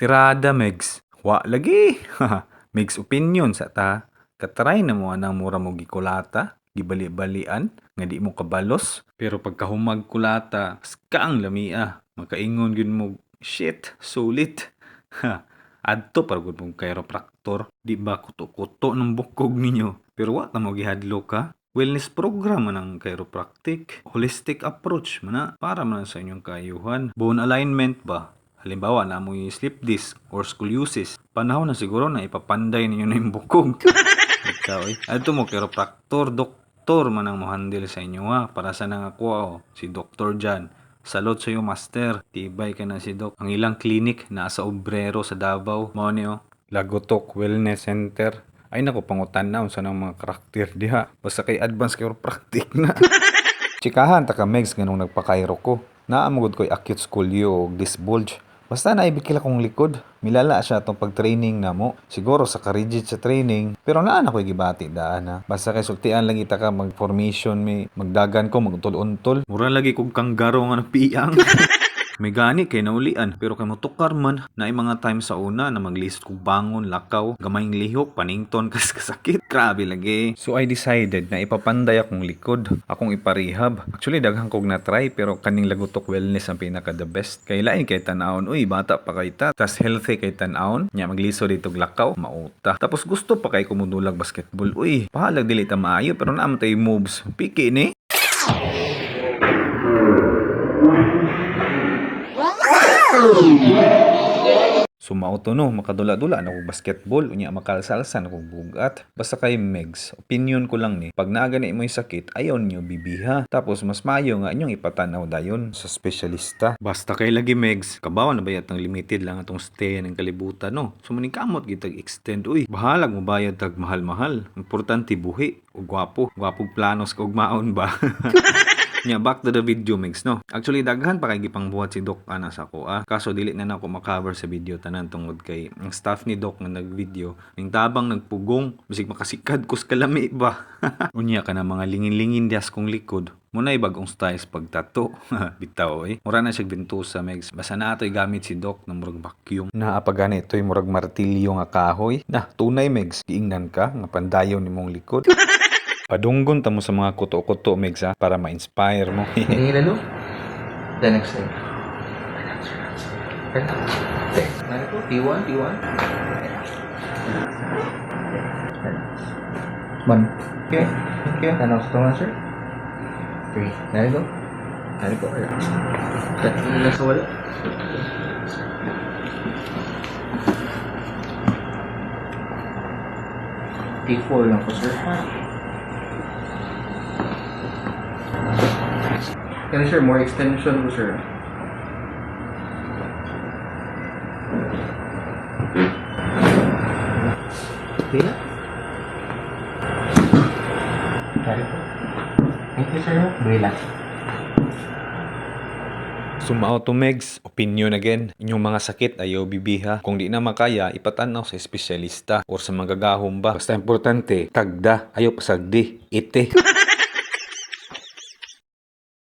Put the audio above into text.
Tirada, Megs. Wa lagi. Megs opinion sa ta. Katry na mo anang mura mo gikulata, gibali-balian, nga di mo kabalos. Pero pagkahumag kulata, skaang lamia. Makaingon gyud mo, shit, sulit. Ha, adto para gud mong chiropractor. Di ba kuto-kuto ng bukog ninyo? Pero wa ta mo gihadlo ka. Wellness program man ang chiropractic. Holistic approach man na para man sa inyong kayuhan. Bone alignment ba? Halimbawa na mo yung slip disc or scoliosis. Panahon na siguro na ipapanday ninyo na yung bukog. Ikaw eh. Ato mo chiropractor, doktor man ang mohandle sa inyo ha. Para sa nang ako oh, si Dr. Jan. Salot sa iyo master. Tibay ka na si Doc. Ang ilang clinic nasa Obrero sa Davao. Mao ni oh. Lagotok Wellness Center. Ay nako pangutan na unsa nang mga karakter diha. Basta kay advance chiropractic na. Chikahan ta ka Megs ganung nagpakairo ko. Naamugod ko'y acute scolio o disc bulge. Basta naibikil akong likod. Milala siya itong pag-training na mo. Siguro sa ka-rigid sa training. Pero naan ako'y gibati daan ha. Basta kay sultian lang kita ka mag-formation may magdagan ko, mag-untol-untol. Mura lagi kong kanggaro nga nagpiyang. May gani kay naulian pero kay motukar man na mga time sa una na maglist kog bangon, lakaw, gamayng lihok, panington kas kasakit. Grabe lagi. So I decided na ipapanday akong likod, akong iparehab. Actually daghang kog na try pero kaning Lagotok Wellness ang pinaka the best. Kay lain kay tan-aon, uy bata pa kay ta, tas healthy kay tan-aon, nya magliso dito lakaw, mauta. Tapos gusto pa kay kumudulag basketball. Uy, pahalag dili ta maayo pero naam tay moves. Piki ni. Sumauto no, makadula-dula na kong basketball, unya makalsalsa na kong bugat. Basta kay Megs, opinion ko lang ni, pag naagani mo yung sakit, ayaw nyo bibiha. Tapos mas mayo nga inyong ipatanaw dayon sa espesyalista. Basta kay lagi Megs, kabawa na bayad ng limited lang atong stay ng kalibutan no. So kamot gitag extend, uy, bahalag mo bayad tag mahal-mahal. Importante buhi, o gwapo, gwapog planos kag maon ba. Nya back to the video Megs no. Actually daghan pa kay gipangbuhat si Doc ana sa ko Kaso dili na nako makover sa video tanan tungod kay ang staff ni Doc nga nagvideo ning tabang nagpugong bisig makasikad kus kalami ba. Unya ka na mga lingin-lingin dias kong likod. Muna bagong styles pagtato. Bitaw eh. Mura na siya bintusa Megs. Basta na ato'y gamit si Doc ng murag vacuum. Naapagani ito'y murag martilyo nga kahoy. Na tunay Megs. Giingnan ka nga pandayon ni mong likod. Padunggon ta mo sa mga kuto-kuto, Megs, ha? Para ma-inspire mo. Tingin na, no? The next time. Okay. Ano po? T1, T1. One. Okay. Okay. Ano sa tungan, sir? 3. Nari ko? Nari ko. Nasa wala. T4 lang po, sir. Can I share more extension po, sir? Okay na? Sorry po. Thank you, sir. Relax. Sumauto Megs, opinion again. Inyong mga sakit ayaw bibiha. Kung di na makaya, ipatanaw sa espesyalista or sa manggagahom ba. Basta importante, tagda, ayaw pasagdi, ite.